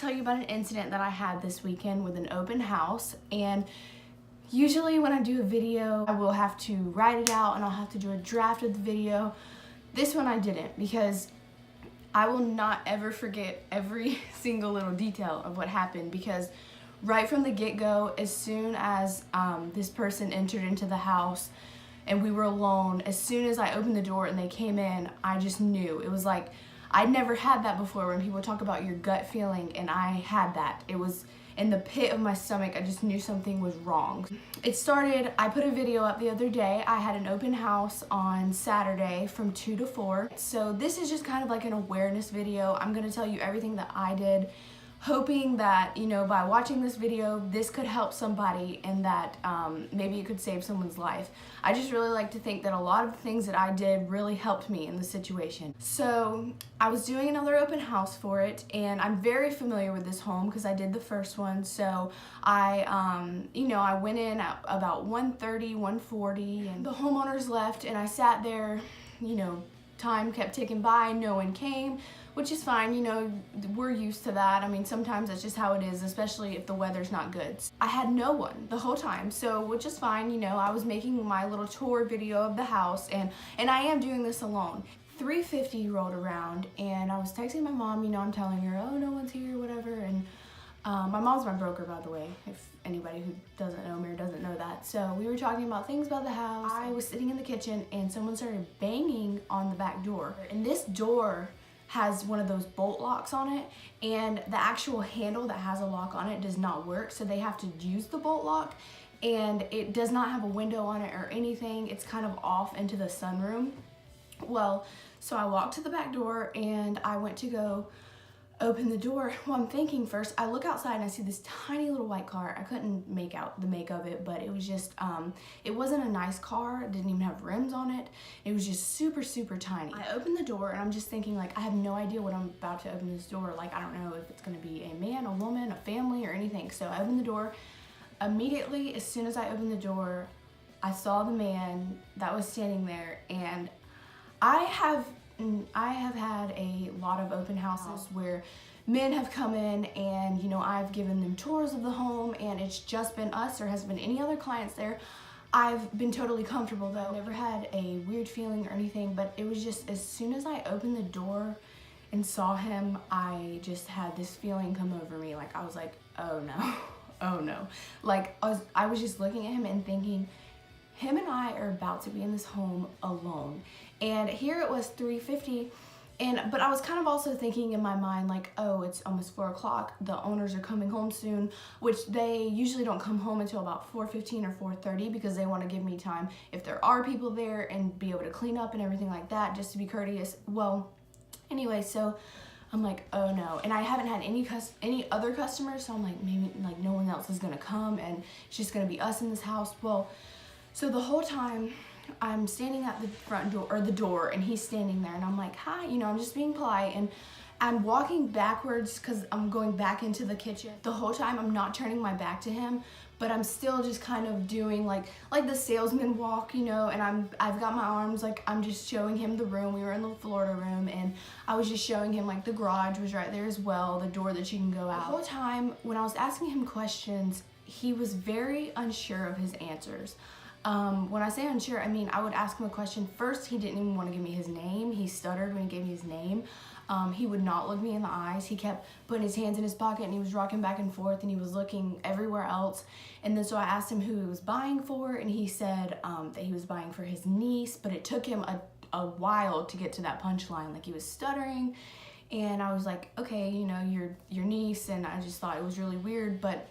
tell you about an incident that I had this weekend with an open house. And usually when I do a video, I will have to write it out and I'll have to do a draft of the video. This one I didn't, because I will not ever forget every single little detail of what happened, because right from the get-go, as soon as this person entered into the house and we were alone, as soon as I opened the door and they came in, I just knew. It was like, I'd never had that before when people talk about your gut feeling, and I had that. It was in the pit of my stomach. I just knew something was wrong. It started, I put a video up the other day. I had an open house on Saturday from 2 to 4. So this is just kind of like an awareness video. I'm gonna tell you everything that I did, hoping that, you know, by watching this video, this could help somebody and that maybe it could save someone's life. I just really like to think that a lot of the things that I did really helped me in the situation. So I was doing another open house for it, and I'm very familiar with this home because I did the first one. So I, you know, I went in at about 1:30, 1:40, and the homeowners left, and I sat there, you know, time kept ticking by, no one came, which is fine, you know, we're used to that. I mean, sometimes that's just how it is, especially if the weather's not good. I had no one the whole time, so which is fine, you know, I was making my little tour video of the house, and I am doing this alone. 3:50 rolled around, and I was texting my mom, you know, I'm telling her, oh, no one's here, whatever, and my mom's my broker, by the way, if anybody who doesn't know me or doesn't know that. So we were talking about things about the house. I was sitting in the kitchen and someone started banging on the back door. And this door has one of those bolt locks on it, and the actual handle that has a lock on it does not work, so they have to use the bolt lock, and it does not have a window on it or anything. It's kind of off into the sunroom. Well, so I walked to the back door and I went to go open the door. Well, I'm thinking first, I look outside and I see this tiny little white car. I couldn't make out the make of it, but it was just, it wasn't a nice car. It didn't even have rims on it. It was just super, super tiny. I opened the door and I'm just thinking, like, I have no idea what I'm about to open this door. Like, I don't know if it's gonna be a man, a woman, a family, or anything. So I opened the door. Immediately, as soon as I opened the door, I saw the man that was standing there, and I have had a lot of open houses where men have come in and, you know, I've given them tours of the home and it's just been us. There hasn't been any other clients there. I've been totally comfortable though. Never had a weird feeling or anything, but it was just as soon as I opened the door and saw him, I just had this feeling come over me. Like, I was like, oh no, oh no. Like, I was just looking at him and thinking, him and I are about to be in this home alone. And here it was 3:50, but I was kind of also thinking in my mind, like, oh, it's almost 4 o'clock. The owners are coming home soon, which they usually don't come home until about 4:15 or 4:30 because they want to give me time if there are people there and be able to clean up and everything like that, just to be courteous. Well, anyway, so I'm like, oh no. And I haven't had any other customers, so I'm like, maybe like no one else is gonna come and it's just gonna be us in this house. Well, so the whole time I'm standing at the front door, or the door, and he's standing there, and I'm like, hi, you know, I'm just being polite, and I'm walking backwards because I'm going back into the kitchen. The whole time I'm not turning my back to him, but I'm still just kind of doing like the salesman walk, you know, and I've got my arms, like, I'm just showing him the room. We were in the Florida room, and I was just showing him, like, the garage was right there as well, the door that you can go out. The whole time when I was asking him questions, he was very unsure of his answers. When I say unsure, I mean, I would ask him a question. First, he didn't even want to give me his name. He stuttered when he gave me his name. He would not look me in the eyes. He kept putting his hands in his pocket and he was rocking back and forth and he was looking everywhere else. And then so I asked him who he was buying for, and he said that he was buying for his niece, but it took him a while to get to that punchline. Like, he was stuttering, and I was like, okay, you know, your niece, and I just thought it was really weird, but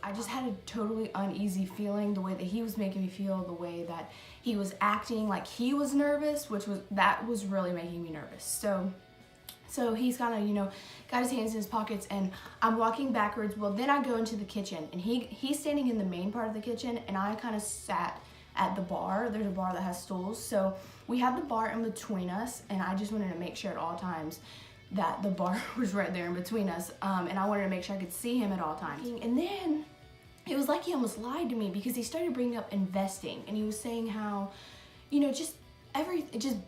I just had a totally uneasy feeling, the way that he was making me feel, the way that he was acting like he was nervous, that was really making me nervous. So he's kind of, you know, got his hands in his pockets, and I'm walking backwards. Well, then I go into the kitchen, and he's standing in the main part of the kitchen, and I kind of sat at the bar. There's a bar that has stools, so we had the bar in between us, and I just wanted to make sure at all times that the bar was right there in between us, and I wanted to make sure I could see him at all times. And then it was like he almost lied to me, because he started bringing up investing, and he was saying how, you know, just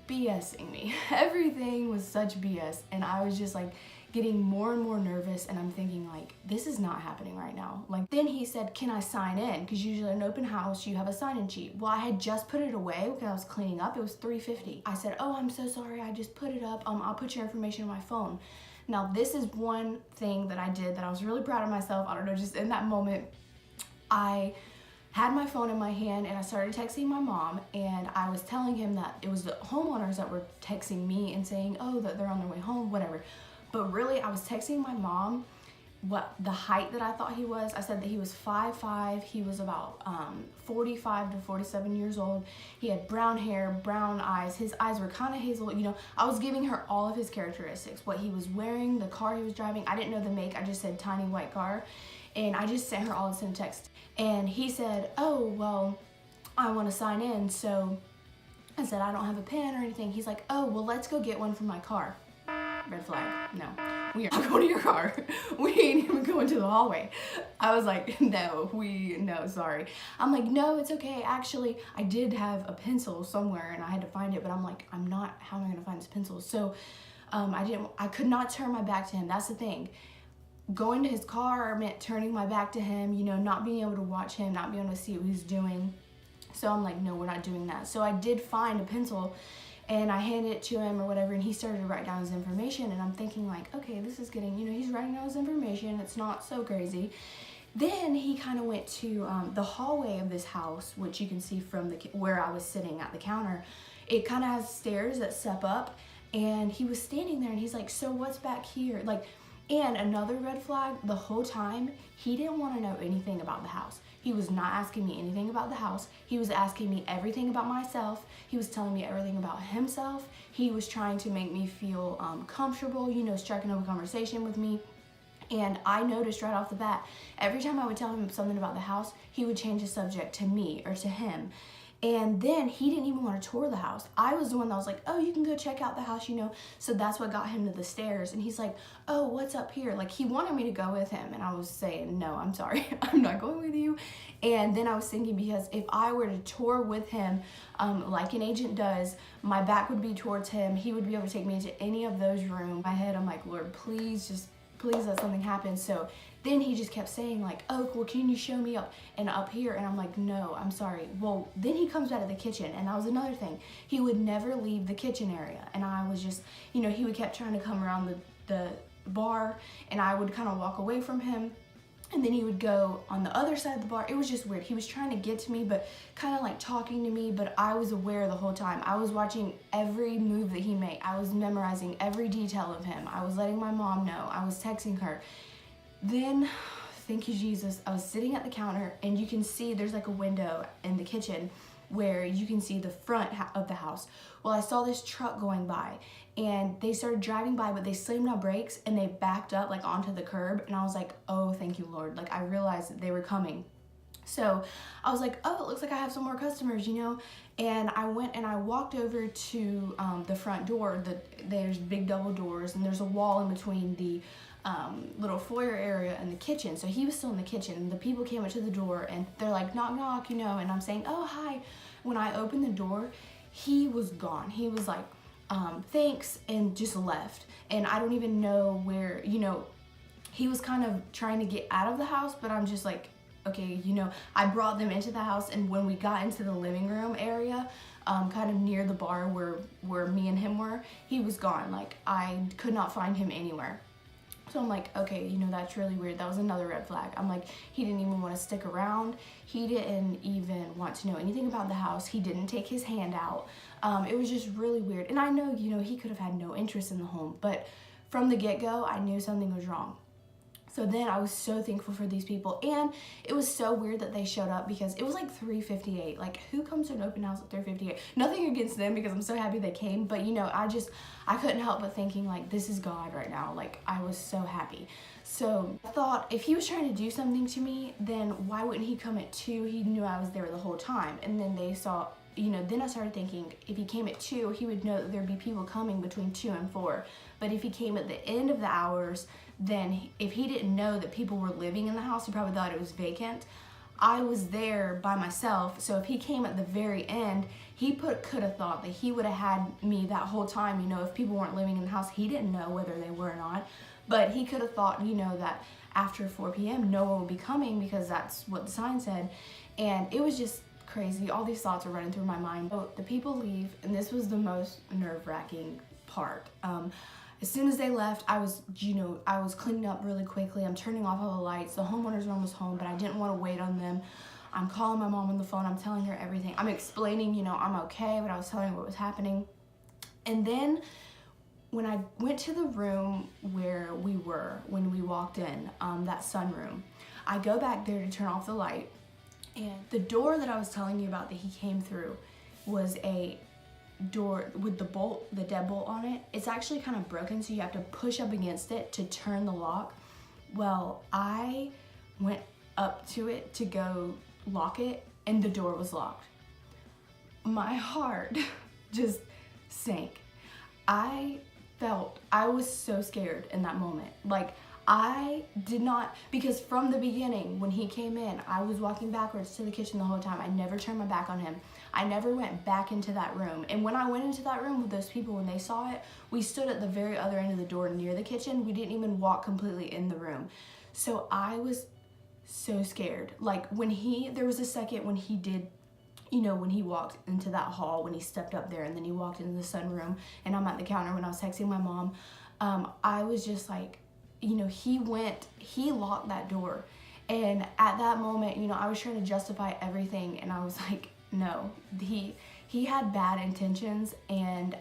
BSing me. Everything was such BS, and I was just like getting more and more nervous, and I'm thinking like, this is not happening right now. Like, then he said, can I sign in? Because usually in an open house, you have a sign-in sheet. Well, I had just put it away because I was cleaning up. It was $3.50. I said, oh, I'm so sorry. I just put it up. I'll put your information on my phone. Now, this is one thing that I did that I was really proud of myself. I don't know, just in that moment, I had my phone in my hand and I started texting my mom, and I was telling him that it was the homeowners that were texting me and saying, oh, that they're on their way home, whatever. But really, I was texting my mom what the height that I thought he was. I said that he was 5'5". He was about 45 to 47 years old. He had brown hair, brown eyes. His eyes were kind of hazel. You know, I was giving her all of his characteristics, what he was wearing, the car he was driving. I didn't know the make. I just said tiny white car. And I just sent her all this in text. And he said, oh, well, I want to sign in. So I said, I don't have a pen or anything. He's like, oh, well, let's go get one from my car. Red flag. No, we are not going to your car. We ain't even going to the hallway. I was like, no, sorry. I'm like, no, it's okay. Actually, I did have a pencil somewhere and I had to find it, but I'm like, how am I going to find this pencil? So I could not turn my back to him. That's the thing. Going to his car meant turning my back to him, you know, not being able to watch him, not being able to see what he's doing. So I'm like, no, we're not doing that. So I did find a pencil and I handed it to him or whatever, and he started to write down his information, and I'm thinking like, okay, this is getting, you know, he's writing down his information. It's not so crazy. Then he kind of went to the hallway of this house, which you can see from where I was sitting at the counter. It kind of has stairs that step up, and he was standing there and he's like, so what's back here? Like, and another red flag, the whole time, he didn't want to know anything about the house. He was not asking me anything about the house. He was asking me everything about myself. He was telling me everything about himself. He was trying to make me feel comfortable, you know, striking up a conversation with me. And I noticed right off the bat, every time I would tell him something about the house, he would change the subject to me or to him. And then he didn't even want to tour the house. I was the one that was like, oh, you can go check out the house, you know. So that's what got him to the stairs. And he's like, oh, what's up here? Like, he wanted me to go with him. And I was saying, no, I'm sorry. I'm not going with you. And then I was thinking, because if I were to tour with him, like an agent does, my back would be towards him. He would be able to take me into any of those rooms. In my head, I'm like, Lord, please let something happen. So then he just kept saying like, oh, well, can you show me up here? And I'm like, no, I'm sorry. Well, then he comes out of the kitchen, and that was another thing. He would never leave the kitchen area. And I was just, you know, he would kept trying to come around the bar, and I would kind of walk away from him. And then he would go on the other side of the bar. It was just weird. He was trying to get to me, but kind of like talking to me, but I was aware the whole time. I was watching every move that he made. I was memorizing every detail of him. I was letting my mom know. I was texting her. Then, thank you, Jesus, I was sitting at the counter, and you can see there's like a window in the kitchen where you can see the front of the house. Well, I saw this truck going by, and they started driving by, but they slammed on brakes and they backed up like onto the curb. And I was like, oh, thank you, Lord. Like, I realized that they were coming. So I was like, oh, it looks like I have some more customers, you know? And I went and I walked over to the front door. There's big double doors, and there's a wall in between the little foyer area and the kitchen. So he was still in the kitchen, and the people came up to the door, and they're like, knock, knock, you know, and I'm saying, oh, hi. When I opened the door, he was gone. He was like, thanks, and just left. And I don't even know where, you know, he was kind of trying to get out of the house, but I'm just like, okay, you know, I brought them into the house, and when we got into the living room area, kind of near the bar where me and him were, he was gone. Like, I could not find him anywhere. So I'm like, okay, you know, that's really weird. That was another red flag. I'm like, he didn't even want to stick around. He didn't even want to know anything about the house. He didn't take his hand out. It was just really weird. And I know, you know, he could have had no interest in the home, but from the get-go, I knew something was wrong. So then I was so thankful for these people, and it was so weird that they showed up, because it was like 3:58. Like, who comes to an open house at 3:58? Nothing against them, because I'm so happy they came, but you know, I couldn't help but thinking like, this is God right now. Like, I was so happy. So I thought, if he was trying to do something to me, then why wouldn't he come at 2? He knew I was there the whole time. And then they saw, you know, then I started thinking, if he came at 2, he would know that there'd be people coming between 2 and 4. But if he came at the end of the hours, then if he didn't know that people were living in the house, he probably thought it was vacant. I was there by myself, so if he came at the very end, could have thought that he would have had me that whole time, you know, if people weren't living in the house. He didn't know whether they were or not, but he could have thought, you know, that after 4 p.m. no one would be coming because that's what the sign said. And it was just crazy. All these thoughts are running through my mind. So the people leave, and this was the most nerve-wracking part. As soon as they left, I was cleaning up really quickly. I'm turning off all the lights. The homeowners were almost home, but I didn't want to wait on them. I'm calling my mom on the phone. I'm telling her everything. I'm explaining, you know, I'm okay, but I was telling her what was happening. And then when I went to the room where we were when we walked in, that sunroom, I go back there to turn off the light, and the door that I was telling you about that he came through was a door with the deadbolt on it. It's actually kind of broken, so you have to push up against it to turn the lock. Well, I went up to it to go lock it, and the door was locked. My heart just sank. I was so scared in that moment. Like, I did not, because from the beginning when he came in, I was walking backwards to the kitchen the whole time. I never turned my back on him. I never went back into that room. And when I went into that room with those people, when they saw it, we stood at the very other end of the door near the kitchen. We didn't even walk completely in the room. So I was so scared. Like, there was a second when he did, you know, when he walked into that hall, when he stepped up there, and then he walked into the sunroom, and I'm at the counter when I was texting my mom, I was just like, you know, he locked that door. And at that moment, you know, I was trying to justify everything, and I was like, no, he had bad intentions, and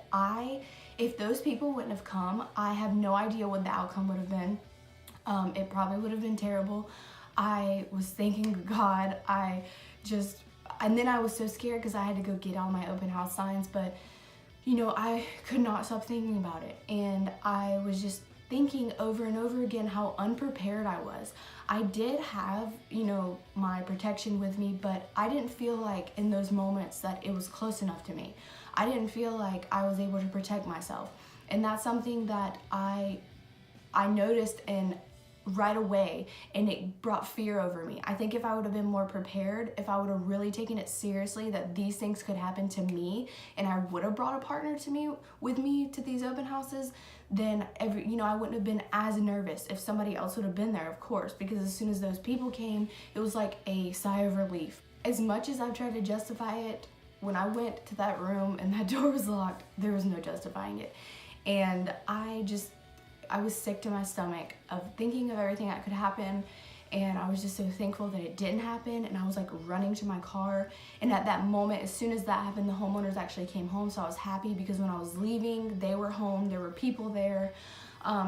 if those people wouldn't have come, I have no idea what the outcome would have been. It probably would have been terrible. I was thanking God. And then I was so scared because I had to go get all my open house signs, but, you know, I could not stop thinking about it. And I was just thinking over and over again how unprepared I was. I did have, you know, my protection with me, but I didn't feel like in those moments that it was close enough to me. I didn't feel like I was able to protect myself. And that's something that I noticed and right away, and it brought fear over me. I think if I would have been more prepared, if I would have really taken it seriously that these things could happen to me, and I would have brought a partner with me to these open houses, then I wouldn't have been as nervous if somebody else would have been there, of course, because as soon as those people came, it was like a sigh of relief. As much as I've tried to justify it, when I went to that room and that door was locked, there was no justifying it. And I was sick to my stomach of thinking of everything that could happen, and I was just so thankful that it didn't happen. And I was like running to my car, and at that moment, as soon as that happened, the homeowners actually came home, so I was happy because when I was leaving, they were home, there were people there.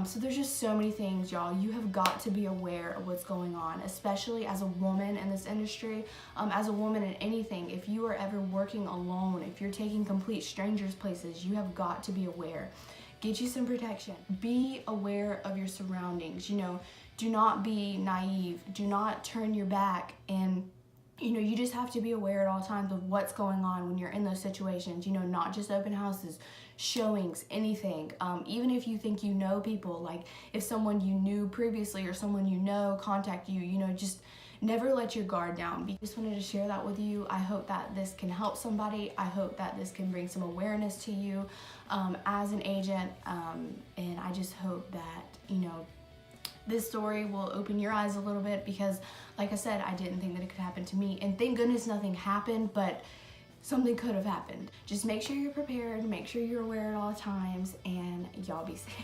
So there's just so many things, y'all. You have got to be aware of what's going on, especially as a woman in this industry, as a woman in anything. If you are ever working alone, if you're taking complete strangers places, you have got to be aware. Get you some protection. Be aware of your surroundings. You know, do not be naive. Do not turn your back. And, you know, you just have to be aware at all times of what's going on when you're in those situations. You know, not just open houses, showings, anything. Even if you think you know people, like if someone you knew previously or someone you know contact you, you know, just never let your guard down. I just wanted to share that with you. I hope that this can help somebody. I hope that this can bring some awareness to you as an agent. And I just hope that, you know, this story will open your eyes a little bit, because like I said, I didn't think that it could happen to me. And thank goodness nothing happened, but something could have happened. Just make sure you're prepared, make sure you're aware at all times, and y'all be safe.